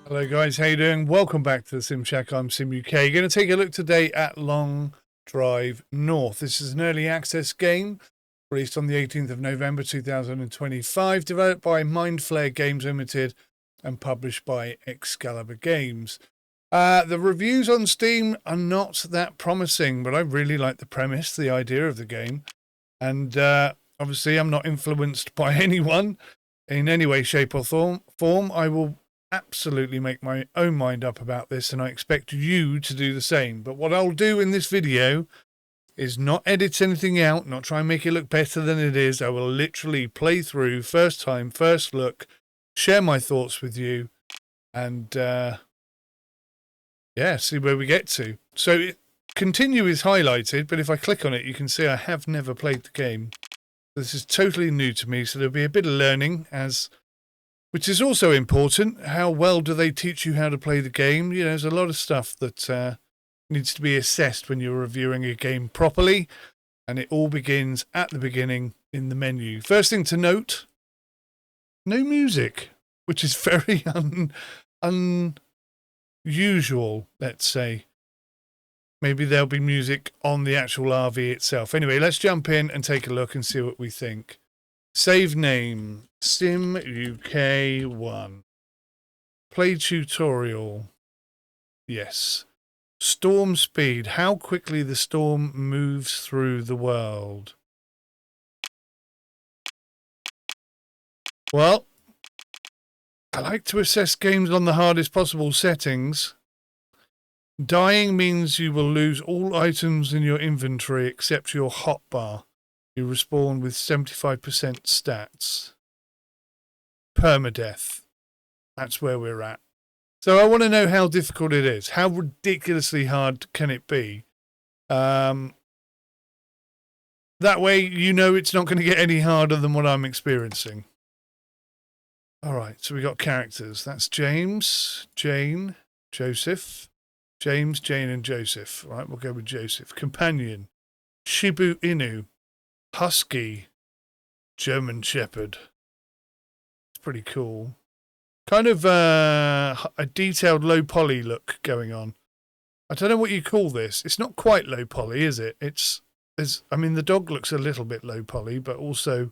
Hello guys, how you doing? Welcome back to the Sim Shack. I'm Sim UK. Going to take a look today at Long Drive North. This is an early access game released on the 18th of November 2025, developed by Mindflare Games Limited and published by Excalibur Games. The reviews on Steam are not that promising, but I really like the premise, the idea of the game. And obviously I'm not influenced by anyone in any way, shape or form. I will absolutely make my own mind up about this, and I expect you to do the same. But what I'll do in this video is not edit anything out, not try and make it look better than it is. I will literally play through, first time, first look, share my thoughts with you, and yeah, see where we get to. So continue is highlighted, but if I click on it, you can see I have never played the game. This is totally new to me, so there'll be a bit of learning, which is also important. How well do they teach you how to play the game? You know, there's a lot of stuff that needs to be assessed when you're reviewing a game properly, and it all begins at the beginning in the menu. First thing to note, no music, which is very unusual, let's say. Maybe there'll be music on the actual RV itself. Anyway, let's jump in and take a look and see what we think. Save name, Sim UK 1. Play tutorial. Yes. Storm speed, how quickly the storm moves through the world. Well, I like to assess games on the hardest possible settings. Dying means you will lose all items in your inventory except your hotbar. You respawn with 75% stats. Permadeath. That's where we're at. So I want to know how difficult it is. How ridiculously hard can it be? That way you know it's not going to get any harder than what I'm experiencing. Alright, so we got characters. That's James, Jane, Joseph. James, Jane and Joseph. Right, we'll go with Joseph. Companion. Shibu Inu. Husky, German Shepherd. It's pretty cool. Kind of a detailed low poly look going on. I don't know what you call this. It's not quite low poly, is it? I mean, the dog looks a little bit low poly, but also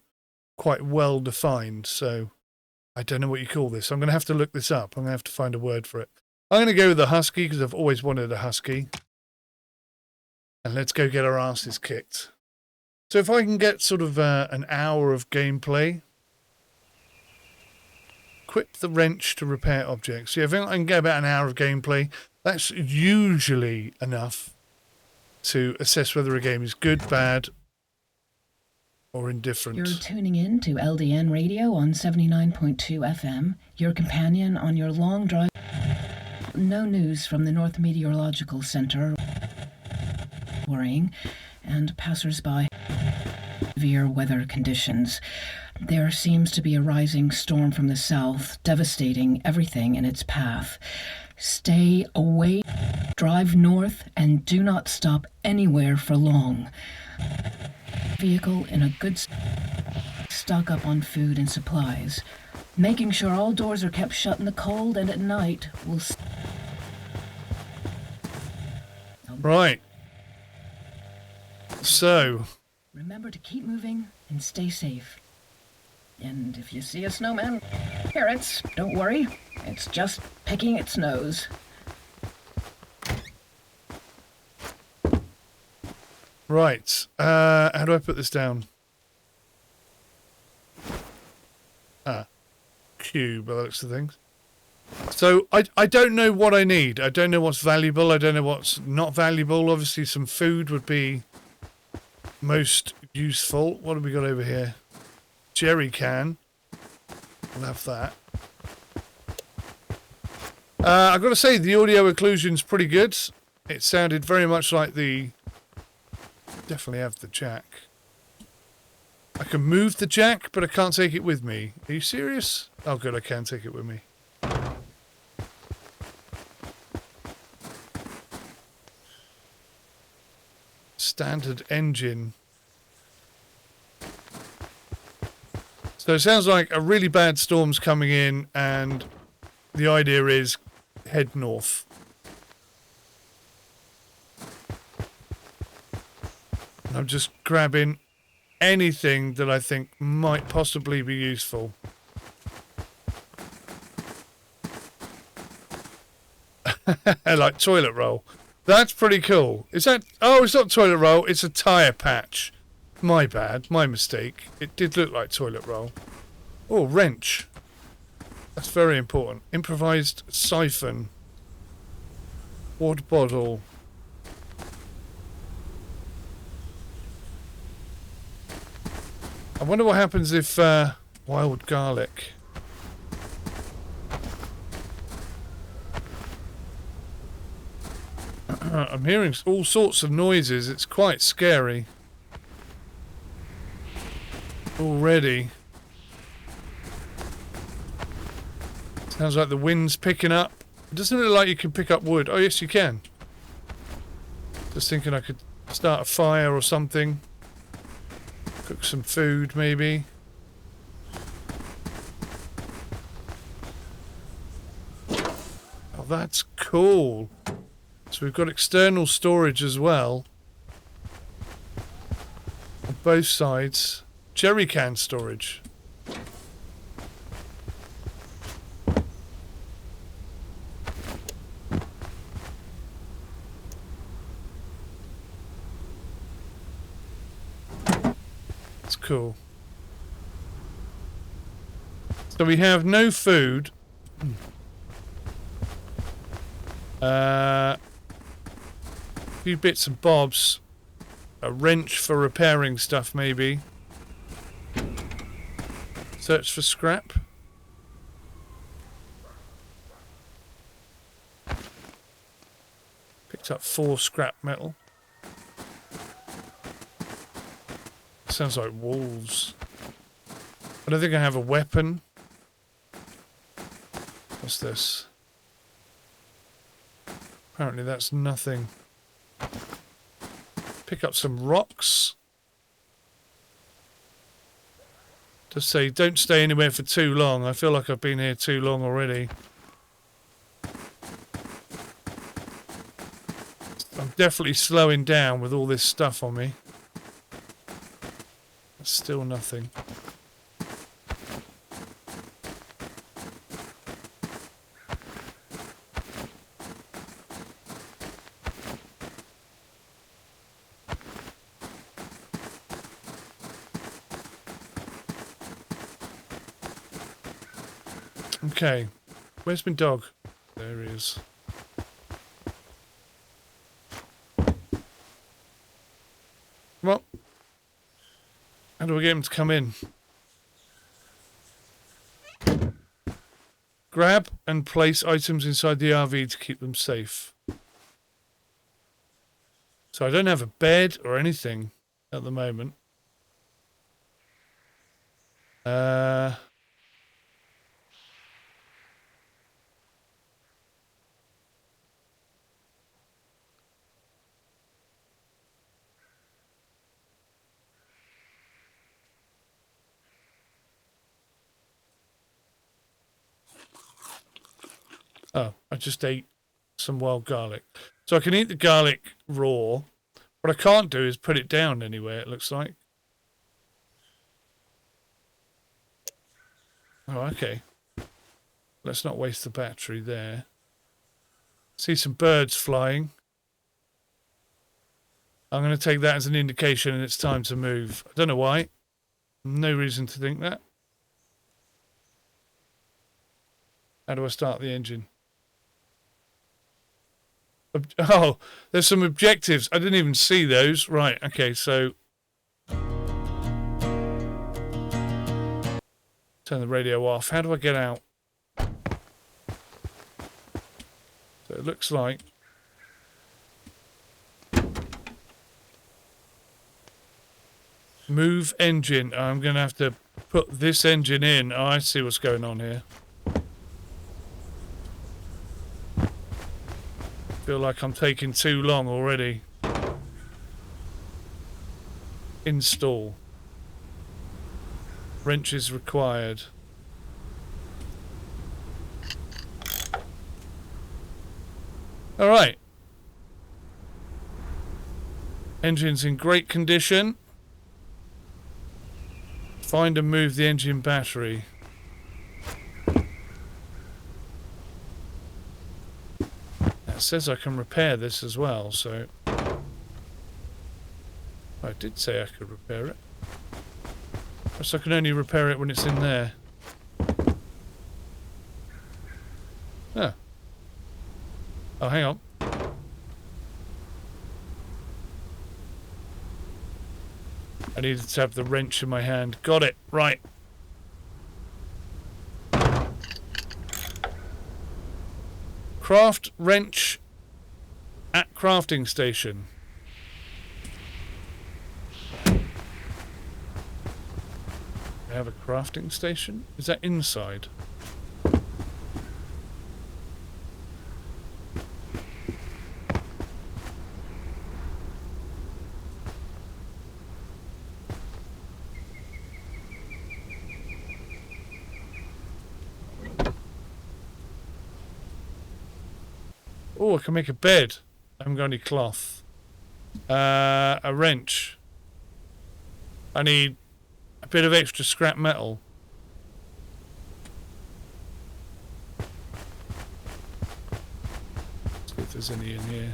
quite well defined. So I don't know what you call this. I'm going to have to look this up. I'm going to have to find a word for it. I'm going to go with the Husky because I've always wanted a Husky. And let's go get our asses kicked. So if I can get sort of an hour of gameplay, equip the wrench to repair objects. Yeah, I think I can get about an hour of gameplay. That's usually enough to assess whether a game is good, bad, or indifferent. You're tuning in to LDN Radio on 79.2 FM, your companion on your long drive. No news from the North Meteorological Center. Worrying, and passers-by. Severe weather conditions. There seems to be a rising storm from the south, devastating everything in its path. Stay away, drive north, and do not stop anywhere for long. Vehicle in a good stock up on food and supplies. Making sure all doors are kept shut in the cold and at night will... Right. So... remember to keep moving and stay safe. And if you see a snowman, parents, don't worry. It's just picking its nose. Right. How do I put this down? Q by the looks of things. So I don't know what I need. I don't know what's valuable. I don't know what's not valuable. Obviously some food would be most useful. What have we got over here? Jerry can. We'll have that. I've got to say the audio occlusion's pretty good. It sounded very much like the... definitely have the jack. I can move the jack, but I can't take it with me. Are you serious? Oh good, I can take it with me. Standard engine. So it sounds like a really bad storm's coming in, and the idea is head north. And I'm just grabbing anything that I think might possibly be useful. Like toilet roll. That's pretty cool. Is that... Oh, it's not toilet roll. It's a tyre patch. My bad. My mistake. It did look like toilet roll. Oh, wrench. That's very important. Improvised siphon. Water bottle. I wonder what happens if... wild garlic... I'm hearing all sorts of noises. It's quite scary. Already. Sounds like the wind's picking up. It doesn't look like you can pick up wood. Oh, yes, you can. Just thinking I could start a fire or something. Cook some food, maybe. Oh, that's cool. So we've got external storage as well. On both sides. Jerry can storage. That's cool. So we have no food. Few bits and bobs. A wrench for repairing stuff, maybe. Search for scrap. Picked up 4 scrap metal. Sounds like wolves. I don't think I have a weapon. What's this? Apparently that's nothing. Pick up some rocks. Just say, don't stay anywhere for too long. I feel like I've been here too long already. I'm definitely slowing down with all this stuff on me. Still nothing. Okay, where's my dog? There he is. Well, how do we get him to come in? Grab and place items inside the RV to keep them safe. So I don't have a bed or anything at the moment. Oh, I just ate some wild garlic. So I can eat the garlic raw. What I can't do is put it down anywhere, it looks like. Oh, okay. Let's not waste the battery there. See some birds flying. I'm going to take that as an indication and it's time to move. I don't know why. No reason to think that. How do I start the engine? Oh, there's some objectives. I didn't even see those. Right, okay, so... Turn the radio off. How do I get out? So it looks like... Move engine. I'm going to have to put this engine in. Oh, I see what's going on here. Feel like I'm taking too long already. Install. Wrenches required. All right. Engine's in great condition. Find and move the engine battery. It says I can repair this as well, so... I did say I could repair it. Perhaps I can only repair it when it's in there. Oh. Oh, hang on. I needed to have the wrench in my hand. Got it. Right. Craft wrench at crafting station. I have a crafting station? Is that inside? Oh, I can make a bed. I haven't got any cloth. A wrench. I need a bit of extra scrap metal. Let's see if there's any in here.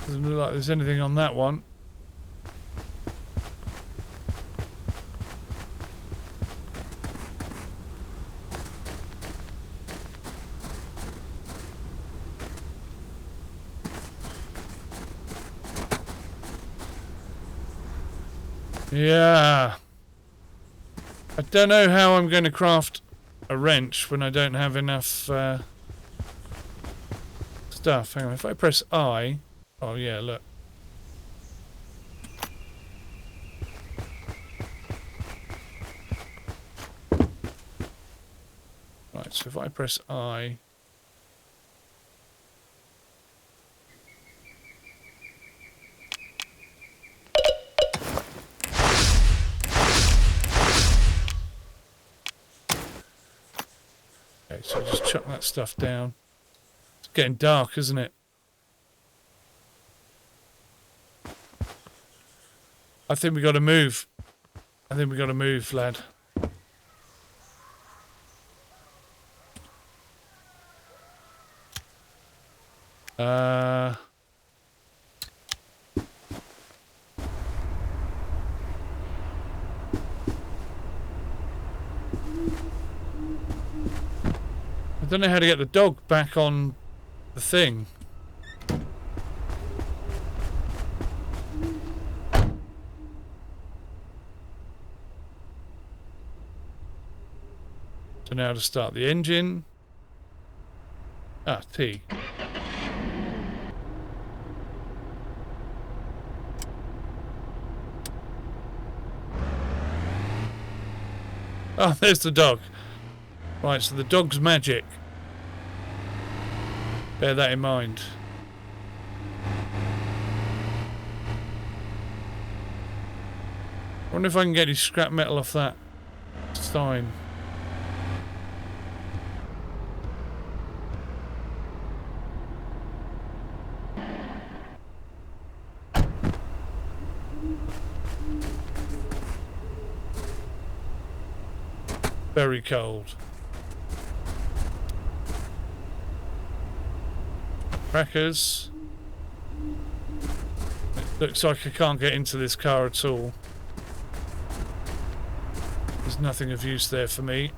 Doesn't look like there's anything on that one. Yeah. I don't know how I'm going to craft a wrench when I don't have enough stuff. Hang on, if I press I... Oh yeah, look. Right, so if I press I... Okay, so just chuck that stuff down. It's getting dark, isn't it? I think we got to move. I think we got to move, lad. I don't know how to get the dog back on the thing. So now to start the engine. Ah, T. Oh, there's the dog. Right, so the dog's magic. Bear that in mind. I wonder if I can get any scrap metal off that sign. Very cold. Crackers. It looks like I can't get into this car at all. There's nothing of use there for me.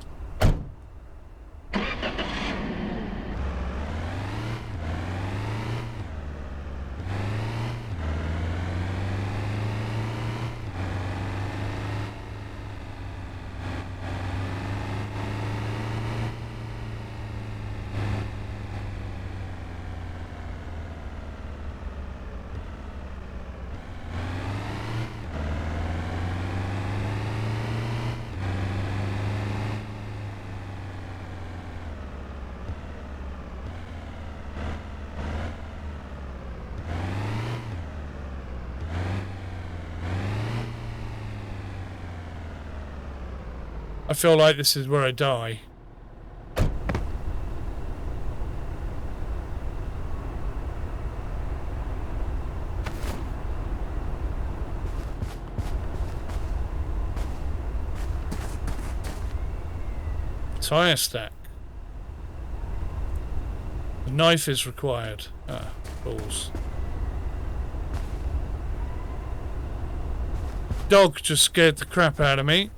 I feel like this is where I die. Tire stack. The knife is required. Ah, balls. Dog just scared the crap out of me.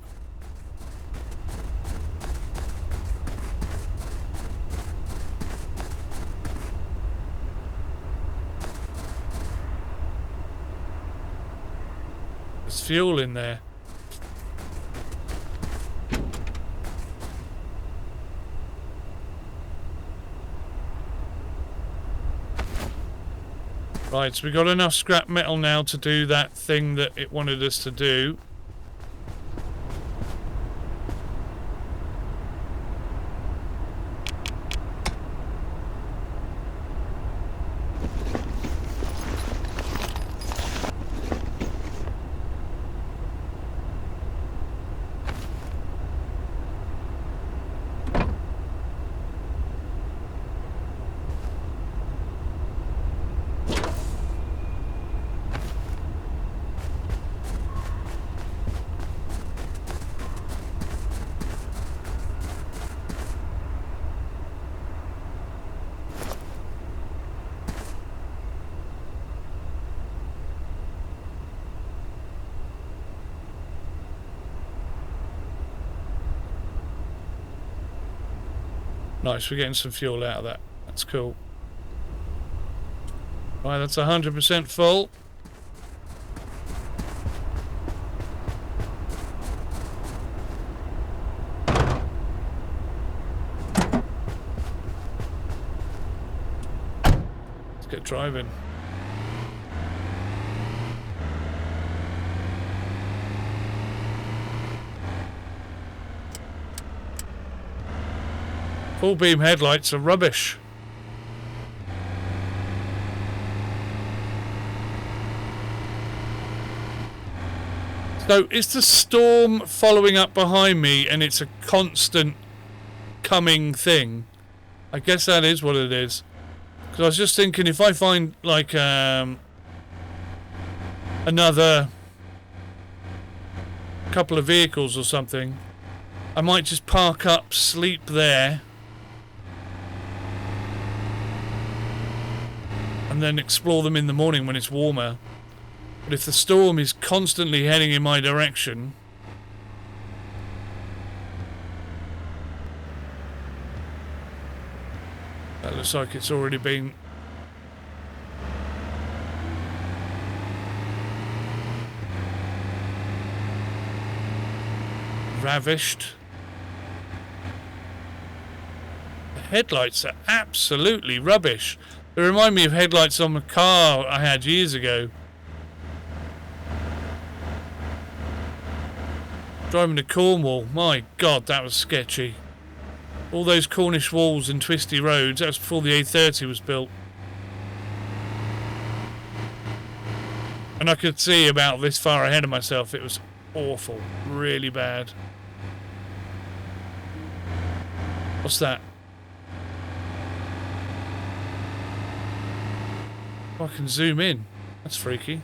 There's fuel in there. Right, so we got enough scrap metal now to do that thing that it wanted us to do. Nice, we're getting some fuel out of that. That's cool. Right, that's 100% full. Let's get driving. Full beam headlights are rubbish. So is the storm following up behind me and it's a constant coming thing? I guess that is what it is. Because I was just thinking if I find like another couple of vehicles or something, I might just park up, sleep there, and then explore them in the morning when it's warmer. But if the storm is constantly heading in my direction, that looks like it's already been ravished. The headlights are absolutely rubbish. They remind me of headlights on a car I had years ago. Driving to Cornwall, my god, that was sketchy. All those Cornish walls and twisty roads, that was before the A30 was built. And I could see about this far ahead of myself, it was awful, really bad. What's that? Oh, I can zoom in. That's freaky.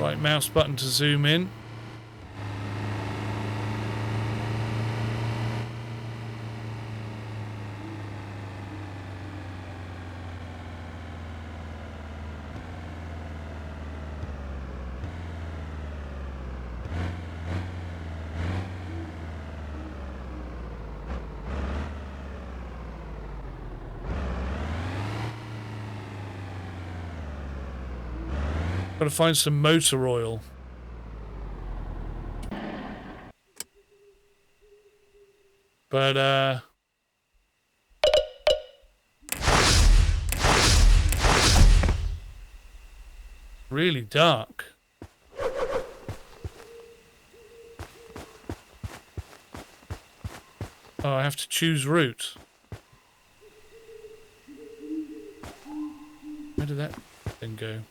Right mouse button to zoom in. Gotta find some motor oil. But, really dark. Oh, I have to choose route. Where did that thing go?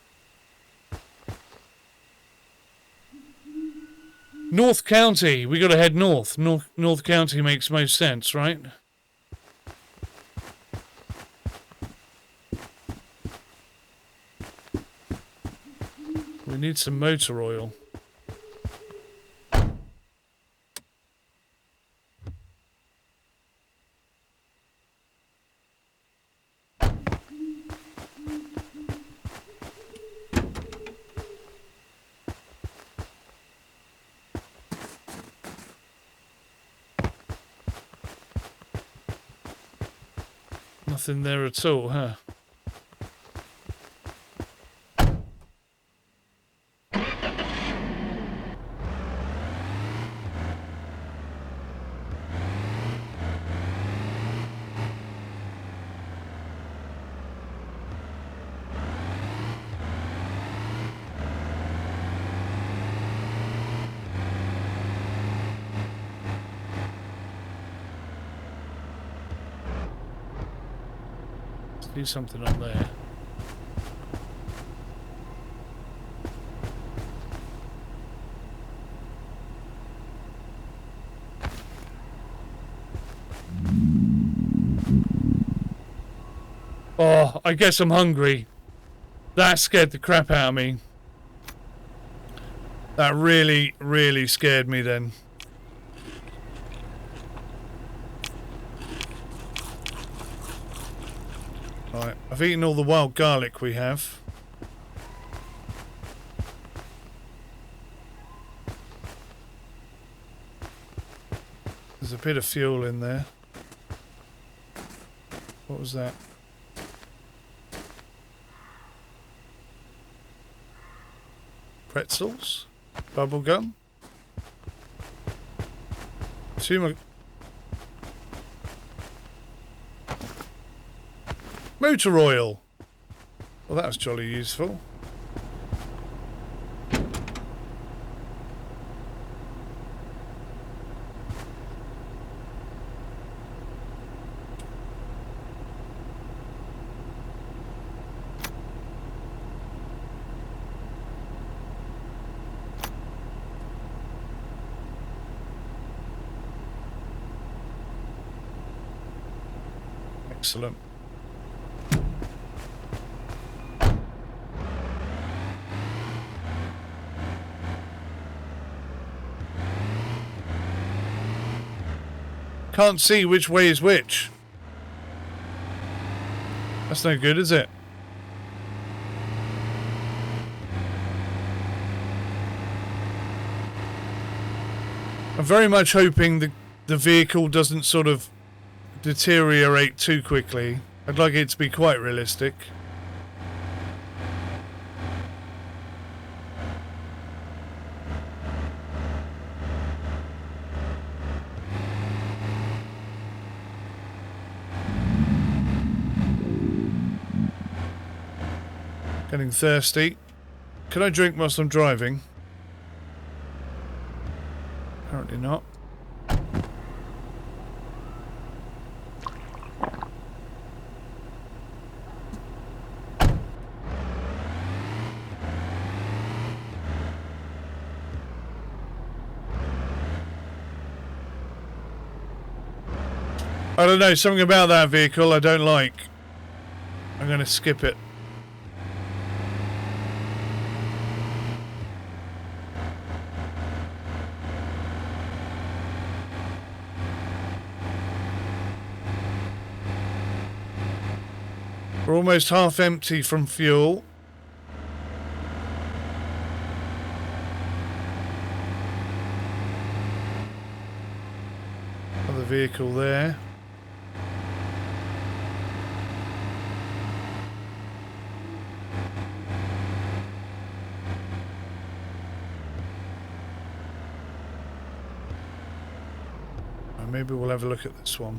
North County. We got to head north. North County makes most sense, right? We need some motor oil. Nothing there at all, huh? Do something on there. Oh, I guess I'm hungry. That scared the crap out of me. That really, really scared me then. Right, I've eaten all the wild garlic we have. There's a bit of fuel in there. What was that? Pretzels? Bubblegum? Motor oil! Well, that was jolly useful. Excellent. Can't see which way is which. That's no good, is it? I'm very much hoping the vehicle doesn't sort of deteriorate too quickly. I'd like it to be quite realistic. Getting thirsty. Can I drink whilst I'm driving? Apparently not. I don't know, something about that vehicle I don't like. I'm going to skip it. We're almost half empty from fuel. Another vehicle there. Maybe we'll have a look at this one.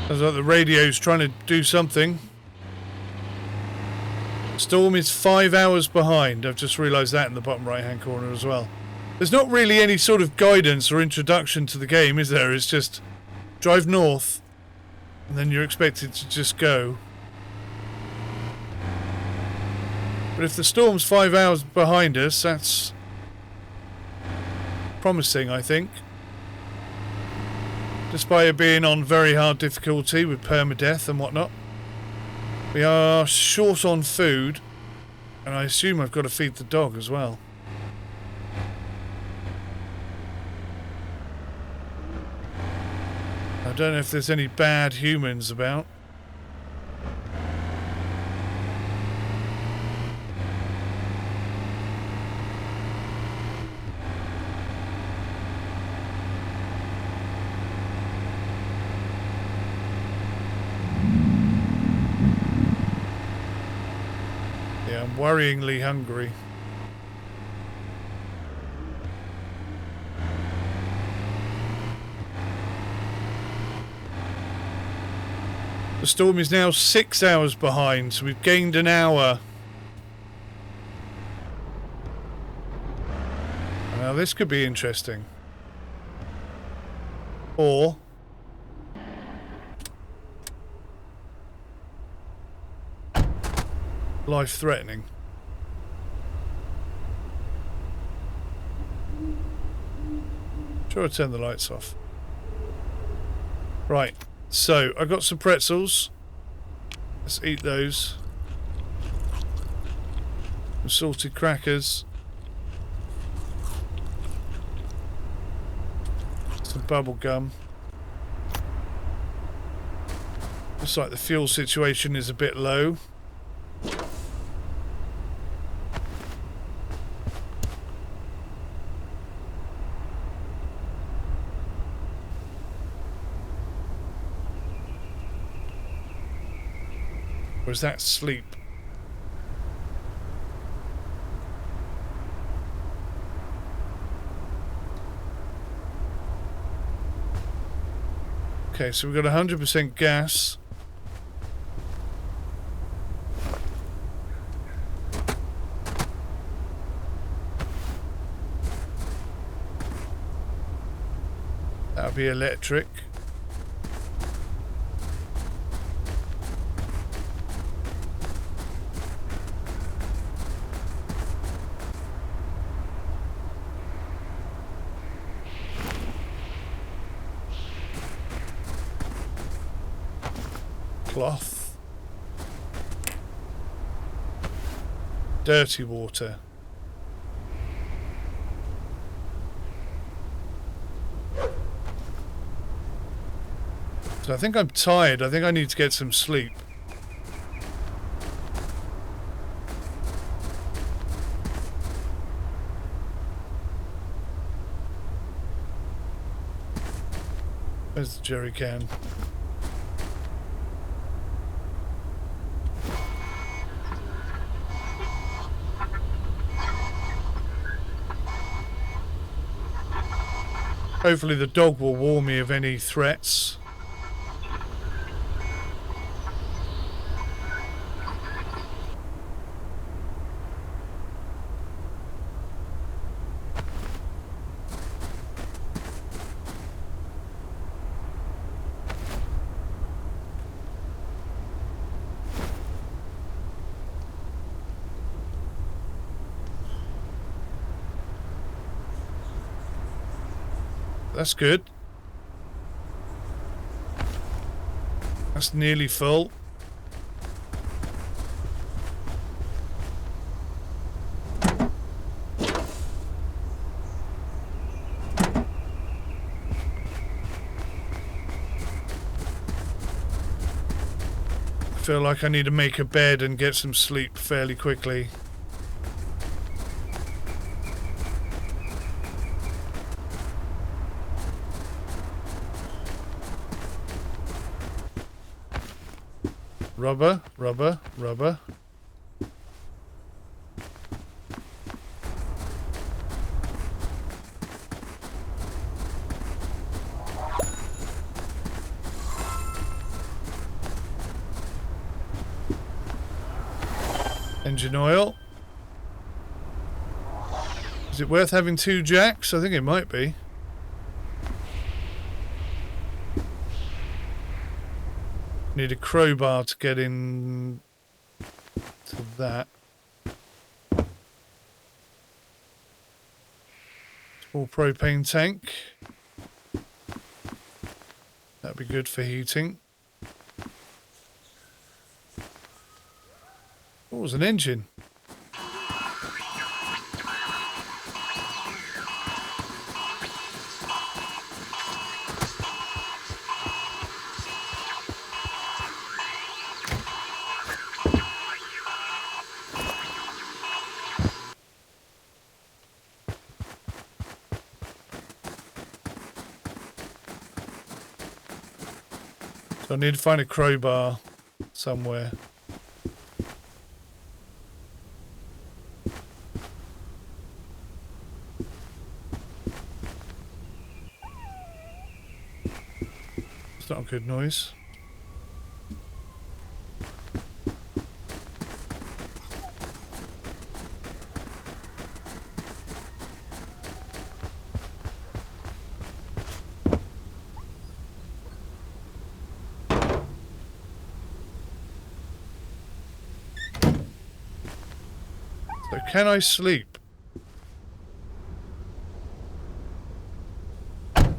Sounds like the radio's trying to do something. Storm is 5 hours behind. I've just realised that in the bottom right hand corner as well. There's not really any sort of guidance or introduction to the game, is there? It's just drive north and then you're expected to just go. But if the storm's 5 hours behind us, that's promising, I think. Despite it being on very hard difficulty with permadeath and whatnot. We are short on food, and I assume I've got to feed the dog as well. I don't know if there's any bad humans about. Worryingly hungry. The storm is now 6 hours behind, so we've gained an hour. Now this could be interesting. Or life-threatening. Sure, I'll turn the lights off. Right, so I got some pretzels. Let's eat those. Some salted crackers. Some bubble gum. Looks like the fuel situation is a bit low. Or is that sleep? Okay, so we've got 100% gas. That'll be electric. Cloth. Dirty water. So I think I'm tired. I think I need to get some sleep. Where's the jerry can? Hopefully the dog will warn me of any threats. That's good. That's nearly full. I feel like I need to make a bed and get some sleep fairly quickly. Rubber, rubber, rubber. Engine oil. Is it worth having 2 jacks? I think it might be. Need a crowbar to get in to that. Small propane tank. That'd be good for heating. Oh, it was an engine. So I need to find a crowbar somewhere. It's not a good noise. So can I sleep? I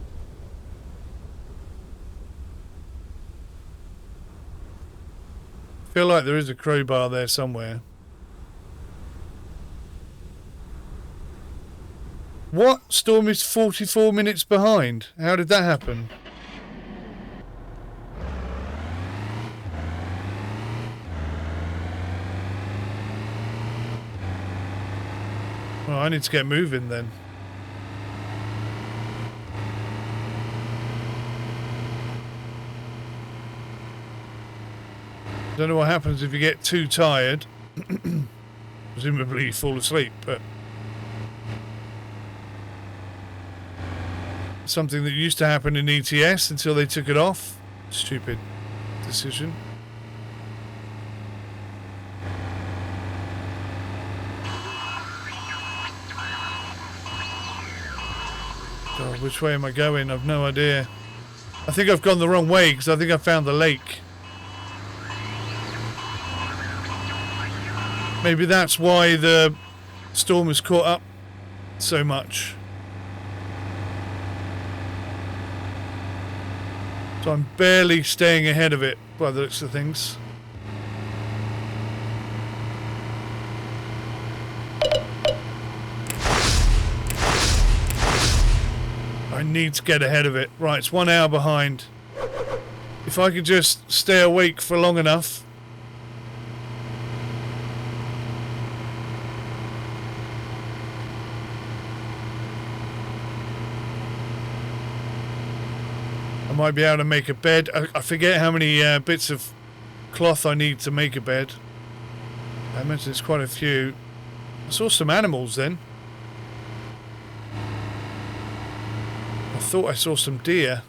feel like there is a crowbar there somewhere. What? Storm is 44 minutes behind. How did that happen? Well, I need to get moving then. Don't know what happens if you get too tired. Presumably you fall asleep, but something that used to happen in ETS until they took it off. Stupid decision. God, which way am I going? I've no idea. I think I've gone the wrong way because I think I found the lake. Maybe that's why the storm has caught up so much. So I'm barely staying ahead of it by the looks of things. I need to get ahead of it. Right, it's 1 hour behind. If I could just stay awake for long enough. I might be able to make a bed. I forget how many bits of cloth I need to make a bed. I imagine it's quite a few. I saw some animals then. I thought I saw some deer.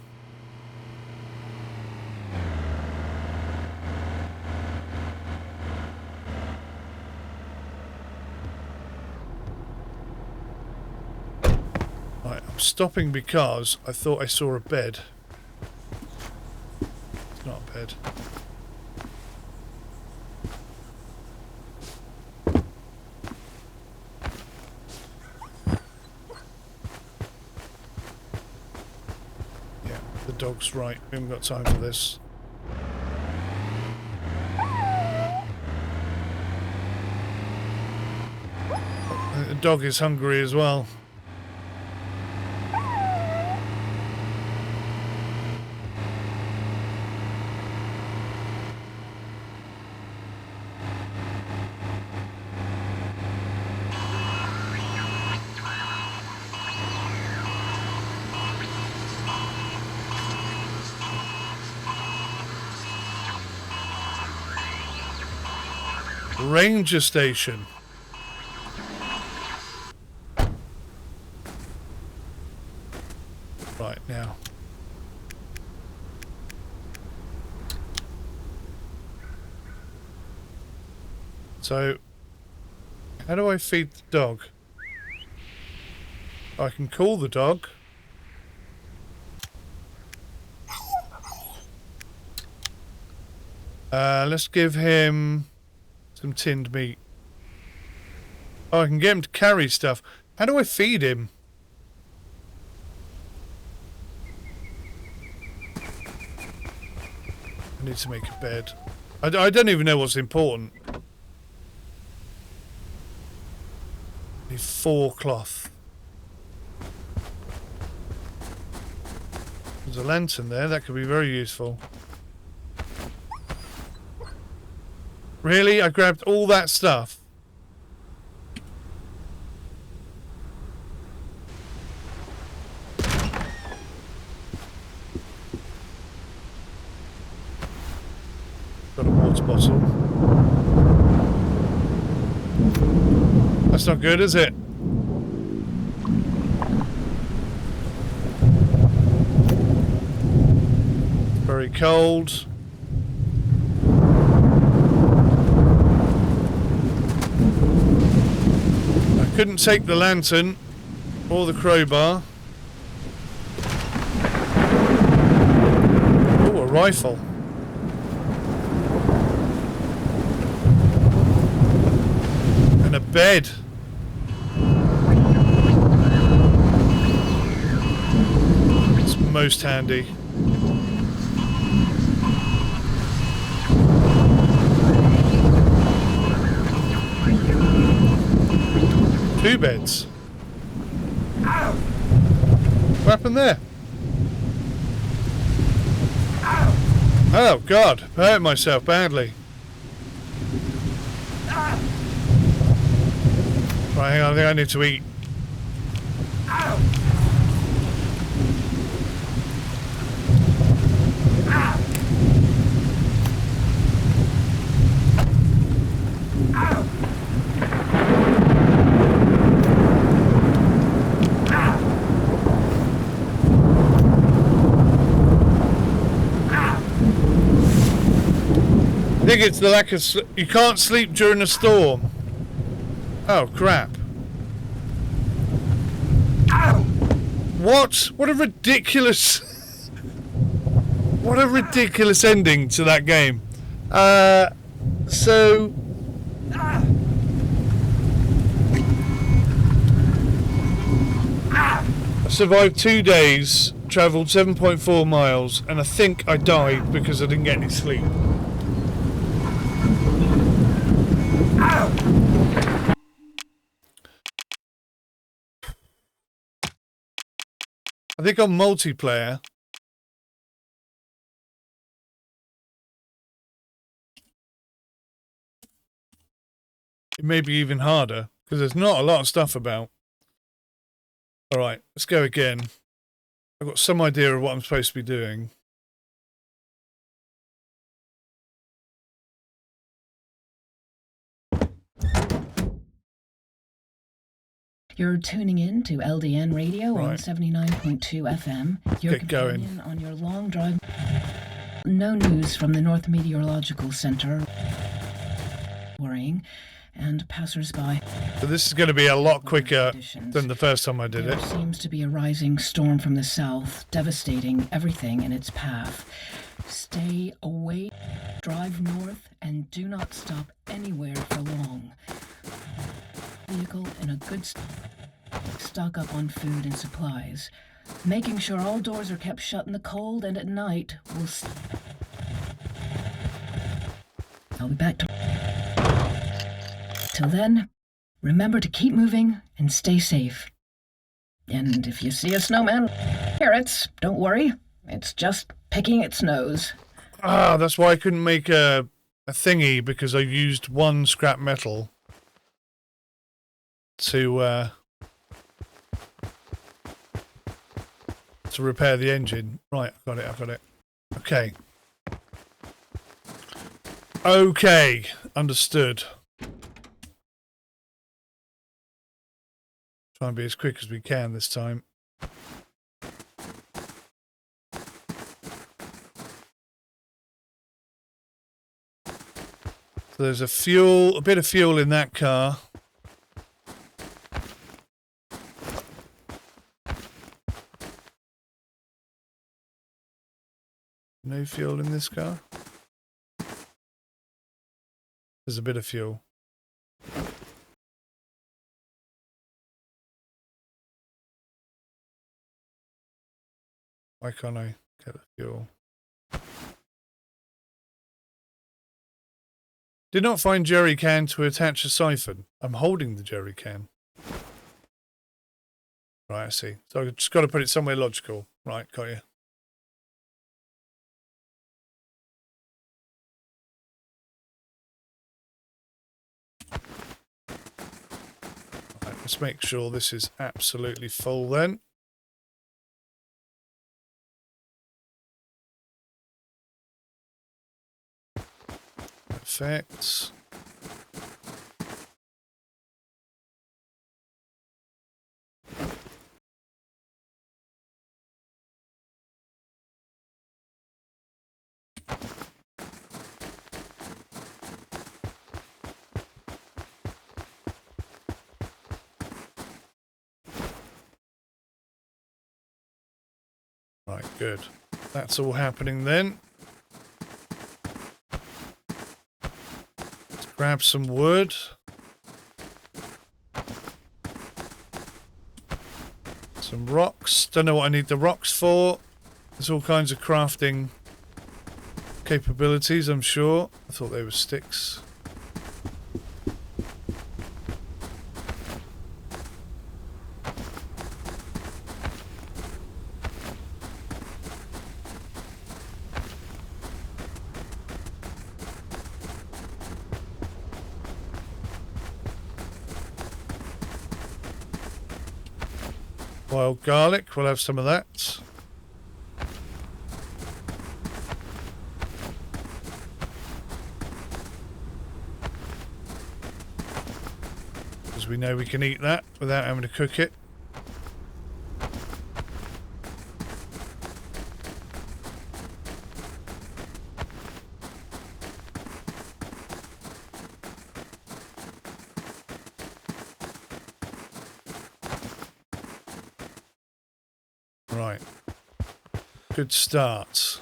Right, I'm stopping because I thought I saw a bed. It's not a bed. The dog's right. We haven't got time for this. I think the dog is hungry as well. Ranger station. Right now. So How do I feed the dog? I can call the dog. Let's give him some tinned meat. Oh, I can get him to carry stuff. How do I feed him? I need to make a bed. I don't even know what's important. I need 4 cloth. There's a lantern there. That could be very useful. Really? I grabbed all that stuff? Got a water bottle. That's not good, is it? Very cold. I couldn't take the lantern or the crowbar. Oh, a rifle. And a bed. It's most handy. Two beds. What happened there? Oh God, I hurt myself badly. Right, hang on, I think I need to eat. I think it's the lack of you can't sleep during a storm. Oh crap. What? What a ridiculous what a ridiculous ending to that game. So I survived 2 days, travelled 7.4 miles, and I think I died because I didn't get any sleep. I think on multiplayer, it may be even harder because there's not a lot of stuff about. Alright, let's go again. I've got some idea of what I'm supposed to be doing. You're tuning in to LDN Radio on 79.2 FM. Your companion going. On your long drive. No news from the North Meteorological Center. Worrying. And passers-by. So this is going to be a lot quicker than the first time I did There it. seems to be a rising storm from the south, devastating everything in its path. Stay away, drive north, and do not stop anywhere for long. Vehicle in a good stock up on food and supplies. Making sure all doors are kept shut in the cold and at night will... I'll be back to... Till then, remember to keep moving and stay safe. And if you see a snowman, carrots, don't worry. It's just picking its nose. Ah, that's why I couldn't make a thingy, because I used one scrap metal to repair the engine. Right, I've got it. Okay. Okay, understood. Try and be as quick as we can this time. So there's a bit of fuel in that car. No fuel in this car? There's a bit of fuel. Why can't I get the fuel? Did not find jerry can to attach a siphon. I'm holding the jerry can. Right, I see. So I've just got to put it somewhere logical. Right, got you. Right, let's make sure this is absolutely full then. Perfect. Right, good. That's all happening then. Let's grab some wood. Some rocks. Don't know what I need the rocks for. There's all kinds of crafting capabilities, I'm sure. I thought they were sticks. Wild garlic, we'll have some of that. Because we know we can eat that without having to cook it. Right. Good start.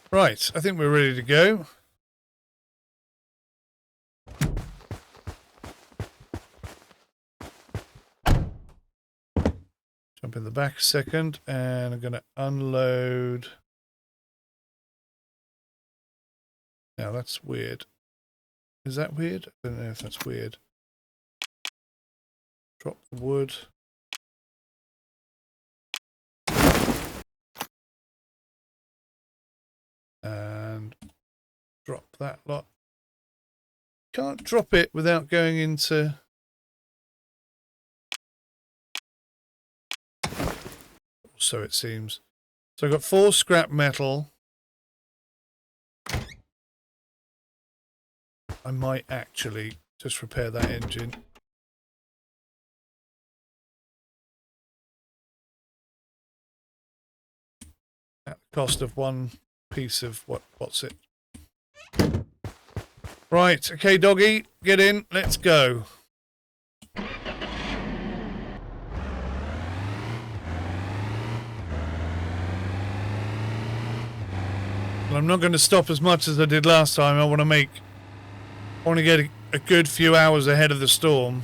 Right, I think we're ready to go. Jump in the back a second, and I'm going to unload. Now that's weird. Is that weird? I don't know if that's weird. Drop the wood. And drop that lot. Can't drop it without going into... So it seems. So I've got 4 scrap metal. I might actually just repair that engine. At the cost of 1 piece of what's it? Right, okay, doggy, get in, let's go. Well, I'm not going to stop as much as I did last time. I want to get a good few hours ahead of the storm.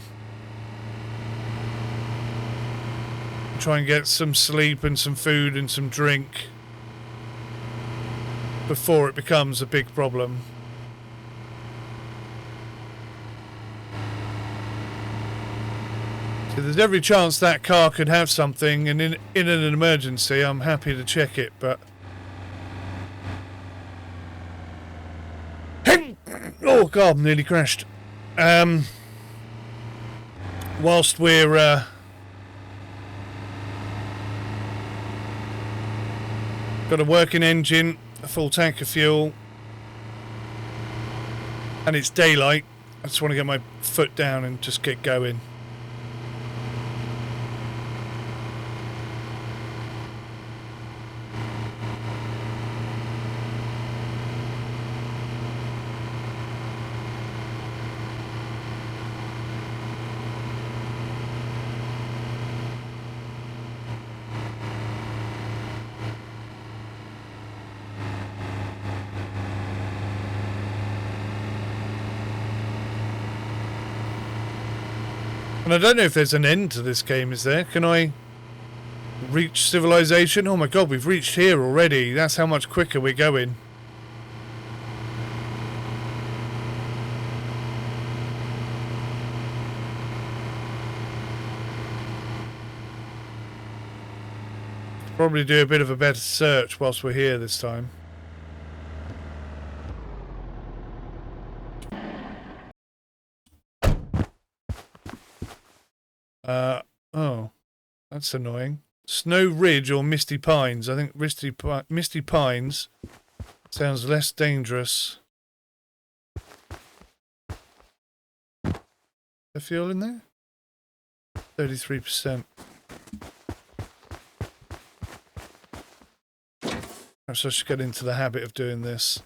Try and get some sleep and some food and some drink before it becomes a big problem. So there's every chance that car could have something, and in an emergency I'm happy to check it, but... Oh god, nearly crashed. Whilst we're got a working engine, a full tank of fuel, And it's daylight. I just want to get my foot down and just get going. And I don't know if there's an end to this game, is there? Can I reach civilization? Oh my god, we've reached here already. That's how much quicker we're going. Probably do a bit of a better search whilst we're here this time. Oh, that's annoying. Snow Ridge or Misty Pines. I think Misty Pines sounds less dangerous. The fuel in there? 33%. Perhaps I should get into the habit of doing this.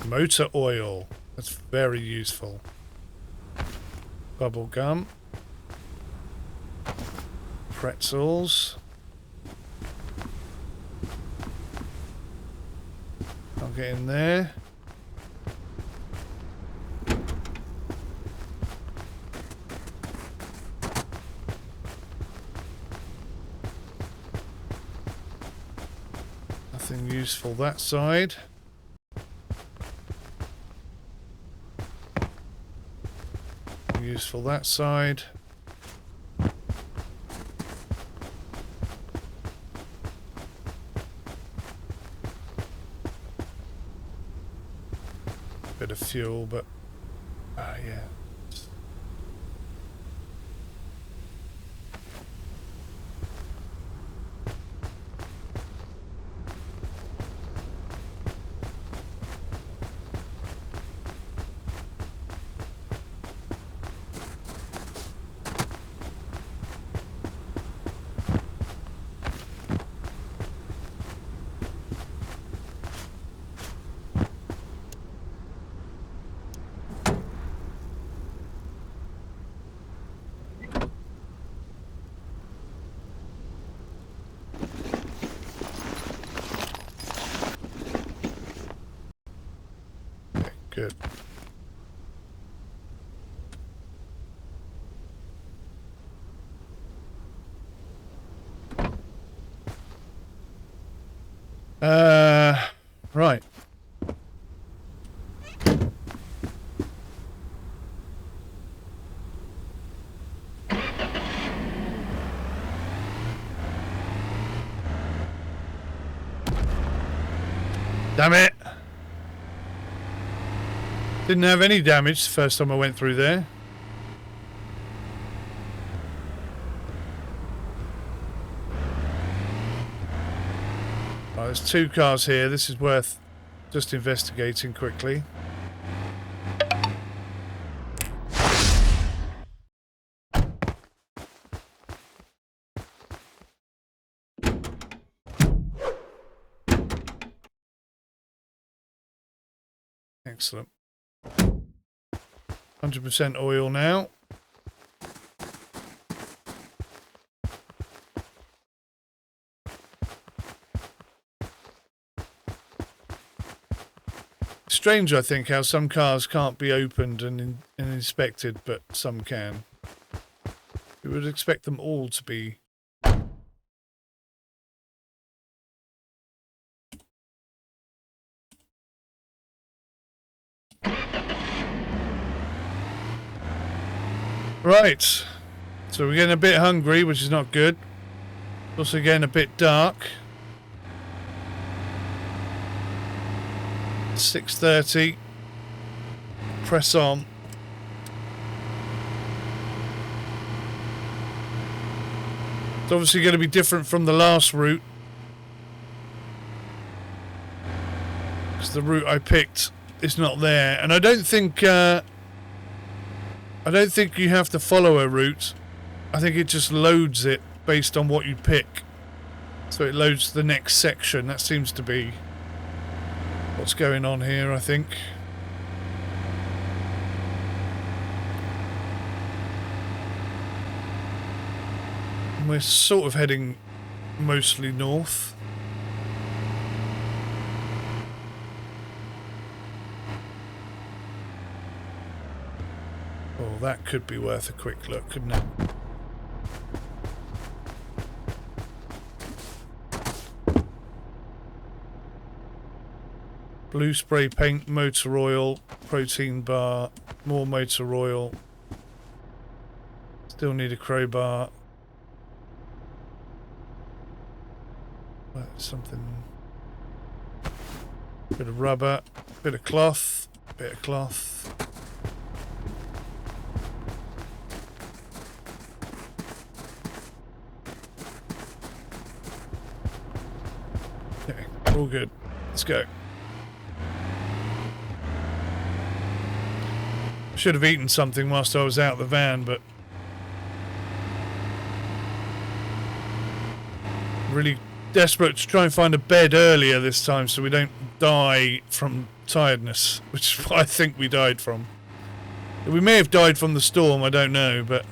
Motor oil. That's very useful. Bubble gum. Pretzels. I'll get in there. Nothing useful that side. Useful that side. Bit of fuel, but yeah. Good. Right. Damn it. Didn't have any damage the first time I went through there. Right, there's two cars here. This is worth just investigating quickly. Excellent. 100% oil now. Strange, I think, how some cars can't be opened and inspected, but some can. We would expect them all to be. Right. Let's So we're getting a bit hungry, which is not good. Also getting a bit dark. 6:30. Press on. It's obviously going to be different from the last route, because the route I picked is not there, and I don't think you have to follow a route. I think it just loads it based on what you pick. So it loads the next section. That seems to be what's going on here, I think. And we're sort of heading mostly north. Oh, that could be worth a quick look, couldn't it? Blue spray paint, motor oil, protein bar, more motor oil. Still need a crowbar. Something. Bit of rubber, bit of cloth, bit of cloth. Okay, all good. Let's go. Should have eaten something whilst I was out of the van, but really desperate to try and find a bed earlier this time so we don't die from tiredness, which is what I think we died from. We may have died from the storm, I don't know, but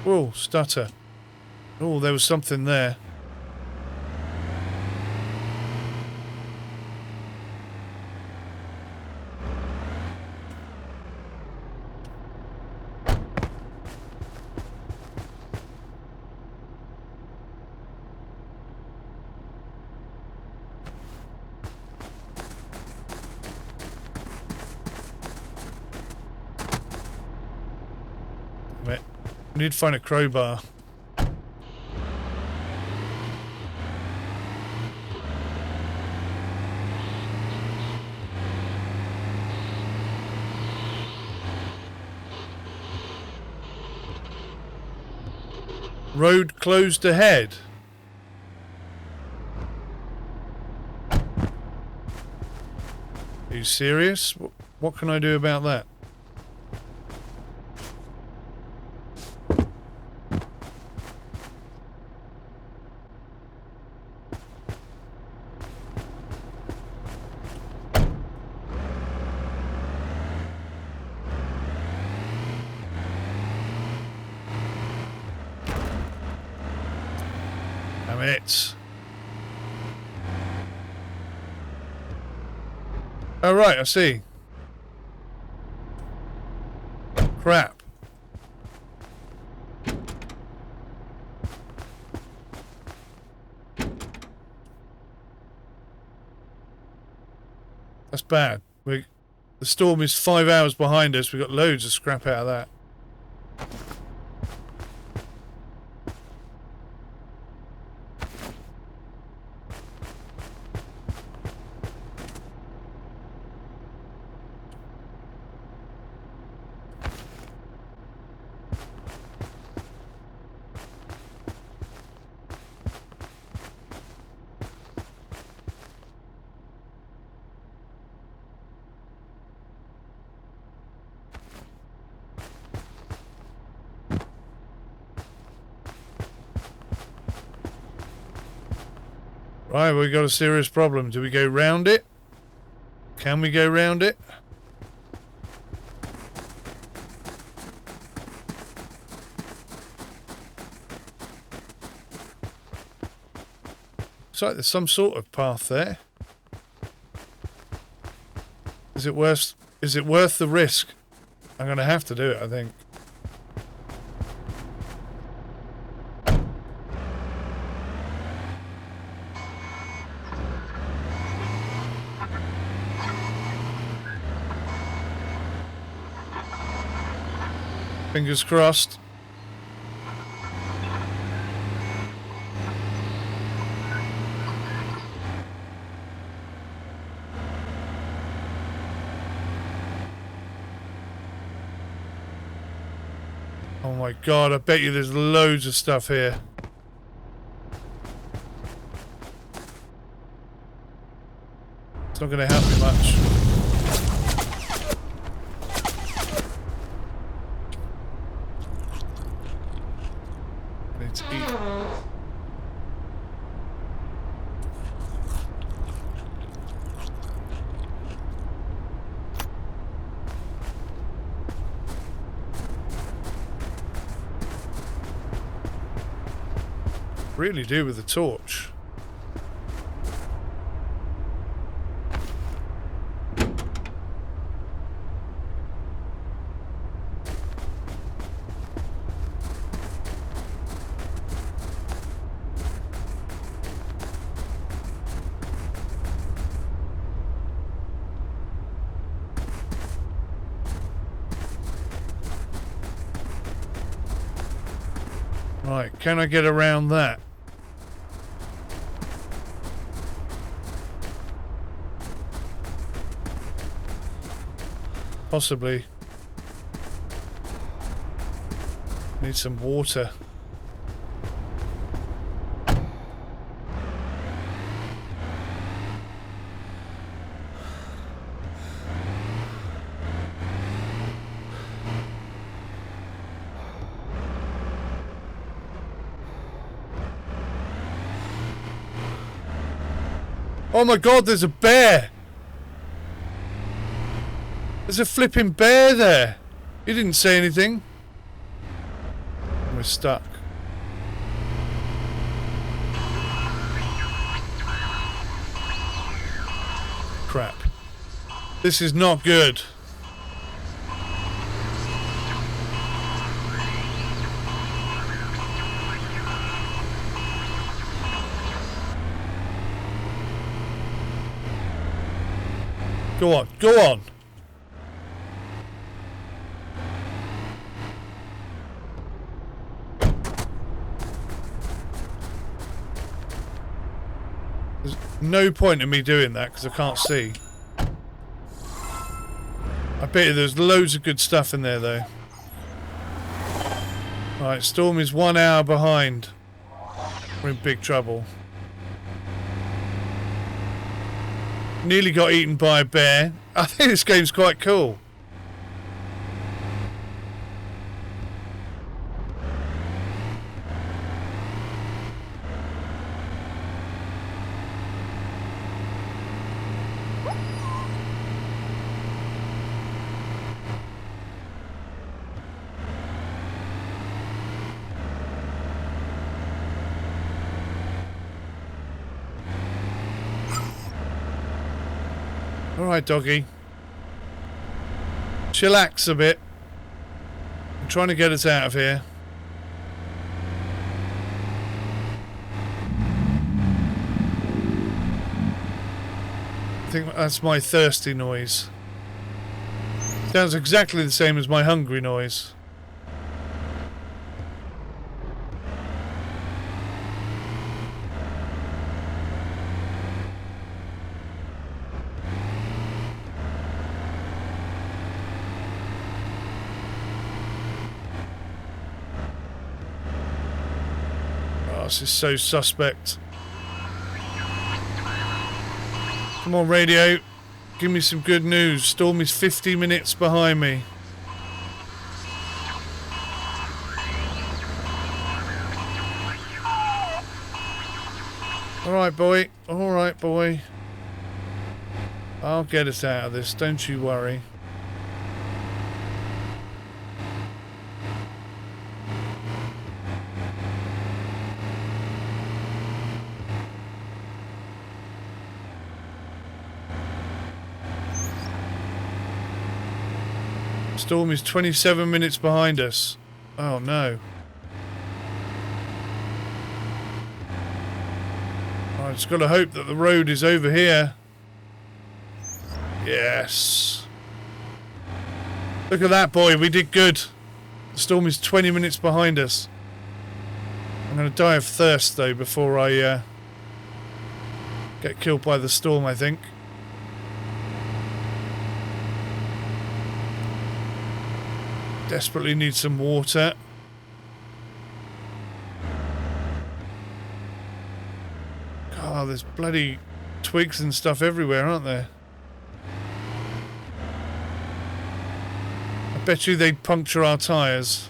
oh, stutter. Oh, there was something there. We need to find a crowbar. Road closed ahead. Are you serious? What can I do about that? It. Oh right, I see. Crap. That's bad. The storm is 5 hours behind us. We got loads of scrap out of that. Right, we've got a serious problem. Do we go round it? Can we go round it? Looks like there's some sort of path there. Is it worth the risk? I'm going to have to do it, I think. Fingers crossed. Oh my god, I bet you there's loads of stuff here. It's not going to help me much. I need to eat. Really do with the torch. Right, can I get around that? Possibly. Need some water. Oh my god, there's a bear! There's a flipping bear there! He didn't say anything. We're stuck. Crap. This is not good. Go on, go on! There's no point in me doing that because I can't see. I bet you there's loads of good stuff in there though. Right, Storm is 1 hour behind. We're in big trouble. Nearly got eaten by a bear. I think this game's quite cool. Alright, doggy. Chillax a bit. I'm trying to get us out of here. I think that's my thirsty noise. Sounds exactly the same as my hungry noise. This is so suspect. Come on, radio. Give me some good news. Storm is 50 minutes behind me. Alright, boy. Alright, boy. I'll get us out of this. Don't you worry. Storm is 27 minutes behind us. Oh no. I just got to hope that the road is over here. Yes. Look at that, boy. We did good. The storm is 20 minutes behind us. I'm going to die of thirst, though, before I get killed by the storm, I think. Desperately need some water. God, there's bloody twigs and stuff everywhere, aren't there? I bet you they'd puncture our tyres.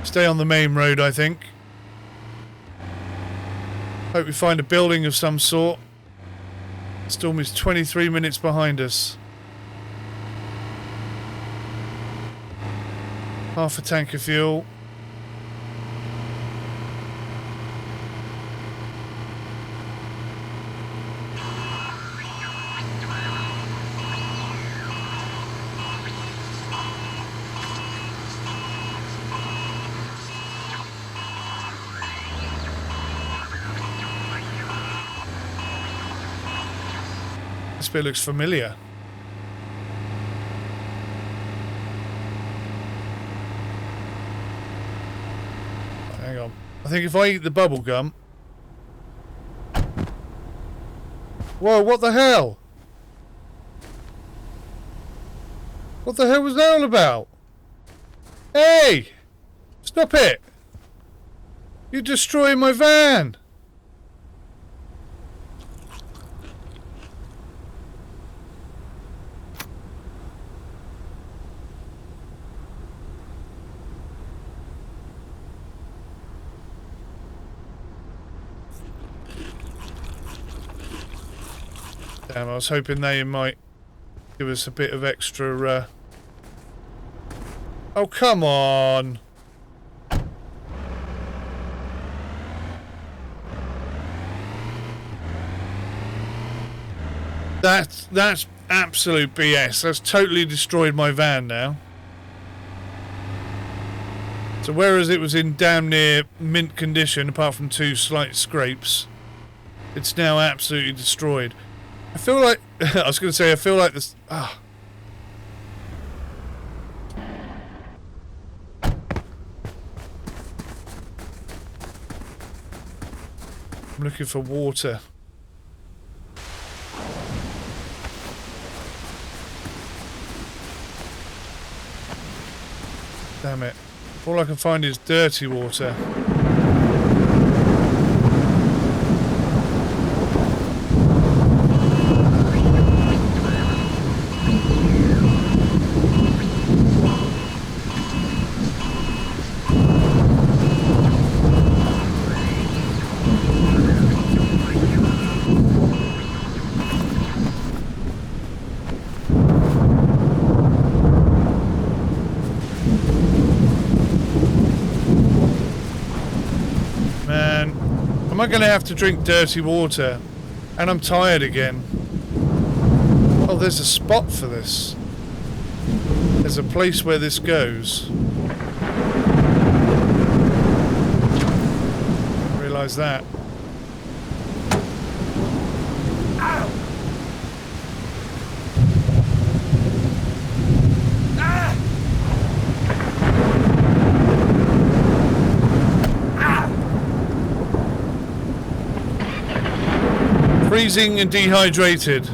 Stay on the main road, I think. Hope we find a building of some sort. The storm is 23 minutes behind us. Half a tank of fuel. This bit looks familiar. Hang on. I think if I eat the bubble gum... Whoa, what the hell? What the hell was that all about? Hey! Stop it! You're destroying my van! Damn, I was hoping they might give us a bit of extra, Oh, come on! That's absolute BS. That's totally destroyed my van now. So whereas it was in damn near mint condition, apart from 2 slight scrapes, it's now absolutely destroyed. I feel like... I was going to say, I feel like this... I'm looking for water. Damn it. All I can find is dirty water. Am I going to have to drink dirty water? And I'm tired again. Oh, there's a spot for this. There's a place where this goes. Didn't realise that. Ow! Freezing and dehydrated.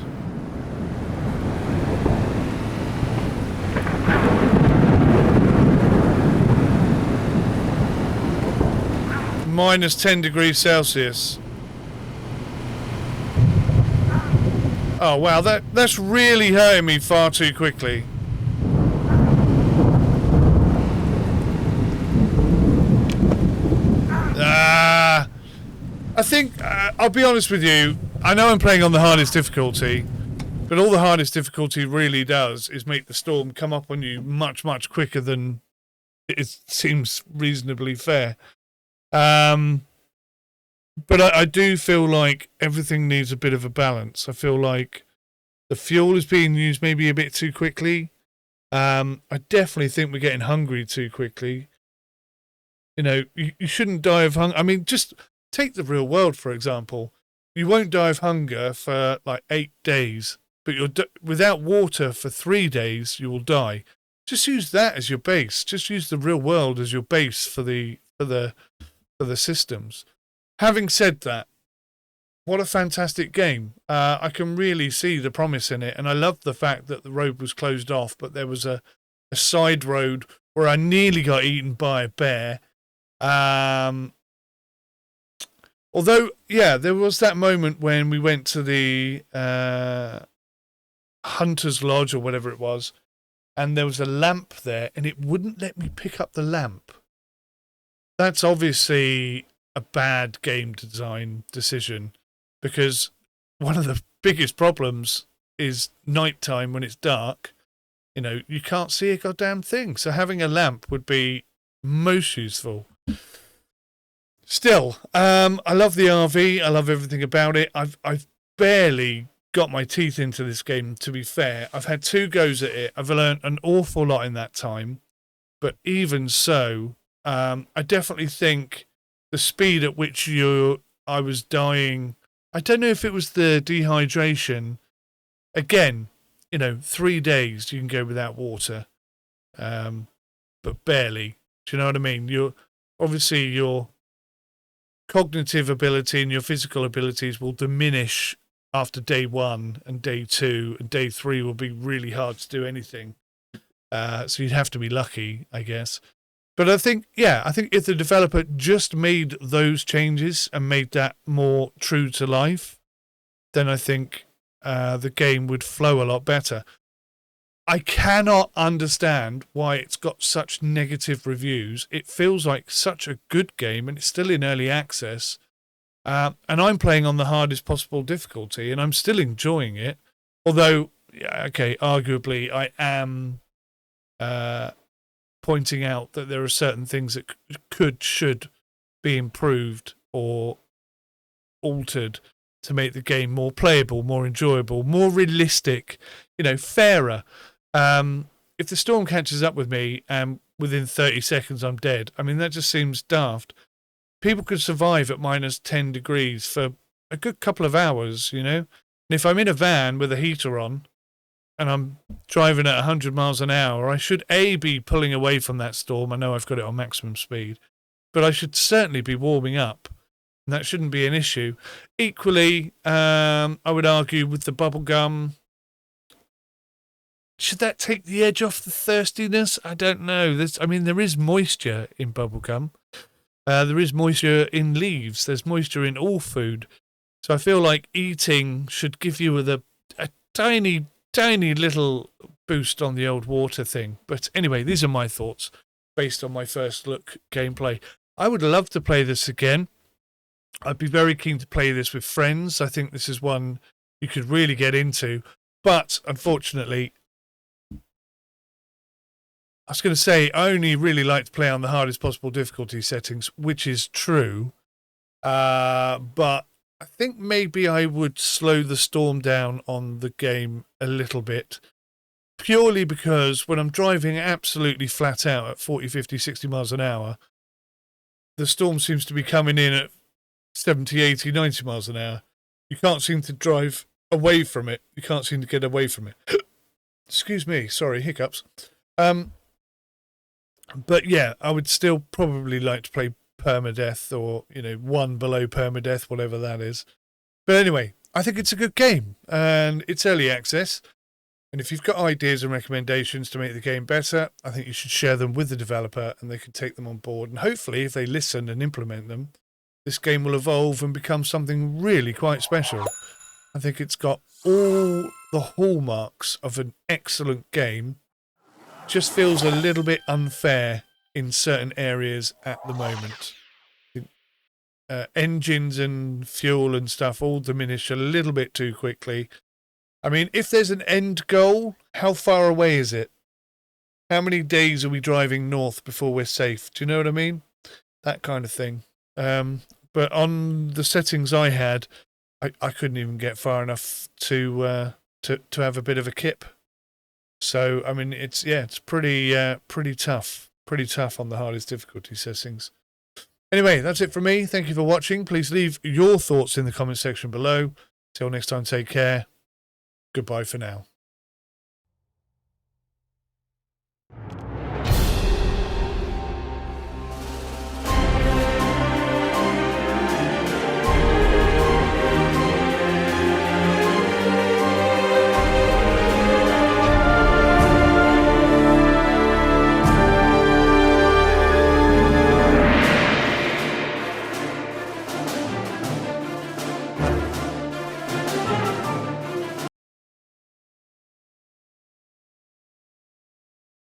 Minus 10 degrees Celsius. Oh wow, that's really hurting me far too quickly. I think, I'll be honest with you, I know I'm playing on the hardest difficulty, but all the hardest difficulty really does is make the storm come up on you much, much quicker than it seems reasonably fair. But I do feel like everything needs a bit of a balance. I feel like the fuel is being used maybe a bit too quickly. I definitely think we're getting hungry too quickly. You know, you shouldn't die of hunger. I mean, just take the real world, for example. You won't die of hunger for like 8 days, but without water for 3 days, you will die. Just use that as your base. Just use the real world as your base for the systems. Having said that, what a fantastic game. I can really see the promise in it, and I love the fact that the road was closed off, but there was a side road where I nearly got eaten by a bear. Although, yeah, there was that moment when we went to the Hunter's Lodge or whatever it was, and there was a lamp there, and it wouldn't let me pick up the lamp. That's obviously a bad game design decision, because one of the biggest problems is nighttime when it's dark. You know, you can't see a goddamn thing. So having a lamp would be most useful. Still, I love the RV. I love everything about it. I've barely got my teeth into this game, to be fair. I've had 2 goes at it. I've learned an awful lot in that time. But even so, I definitely think the speed at which I was dying, I don't know if it was the dehydration. Again, you know, 3 days you can go without water, but barely. Do you know what I mean? Obviously your cognitive ability and your physical abilities will diminish after day 1 and day 2, and day 3 will be really hard to do anything. So you'd have to be lucky, I guess. But I think if the developer just made those changes and made that more true to life, then I think the game would flow a lot better. I cannot understand why it's got such negative reviews. It feels like such a good game, and it's still in early access. And I'm playing on the hardest possible difficulty, and I'm still enjoying it. Although, okay, arguably, I am pointing out that there are certain things that should be improved or altered to make the game more playable, more enjoyable, more realistic, you know, fairer. If the storm catches up with me and within 30 seconds I'm dead, I mean, that just seems daft. People could survive at minus 10 degrees for a good couple of hours, you know? And if I'm in a van with a heater on and I'm driving at 100 miles an hour, I should be pulling away from that storm. I know I've got it on maximum speed, but I should certainly be warming up. And that shouldn't be an issue. Equally, I would argue with the bubble gum. Should that take the edge off the thirstiness? I don't know. There is moisture in bubblegum. There is moisture in leaves. There's moisture in all food. So I feel like eating should give you a tiny, tiny little boost on the old water thing. But anyway, these are my thoughts based on my first look gameplay. I would love to play this again. I'd be very keen to play this with friends. I think this is one you could really get into. But unfortunately, I was going to say, I only really like to play on the hardest possible difficulty settings, which is true. But I think maybe I would slow the storm down on the game a little bit, purely because when I'm driving absolutely flat out at 40, 50, 60 miles an hour, the storm seems to be coming in at 70, 80, 90 miles an hour. You can't seem to drive away from it. You can't seem to get away from it. Excuse me. Sorry, hiccups. But yeah, I would still probably like to play permadeath, or, you know, one below permadeath, whatever that is. But anyway, I think it's a good game, and it's early access. And if you've got ideas and recommendations to make the game better, I think you should share them with the developer, and they can take them on board. And hopefully, if they listen and implement them, this game will evolve and become something really quite special. I think it's got all the hallmarks of an excellent game. Just feels a little bit unfair in certain areas at the moment. Engines and fuel and stuff all diminish a little bit too quickly. I mean, if there's an end goal, how far away is it? How many days are we driving north before we're safe? Do you know what I mean? That kind of thing. But on the settings I had, I couldn't even get far enough to have a bit of a kip. So, I mean, it's pretty tough on the hardest difficulty settings. Anyway, that's it from me. Thank you for watching. Please leave your thoughts in the comment section below. Till next time, take care. Goodbye for now.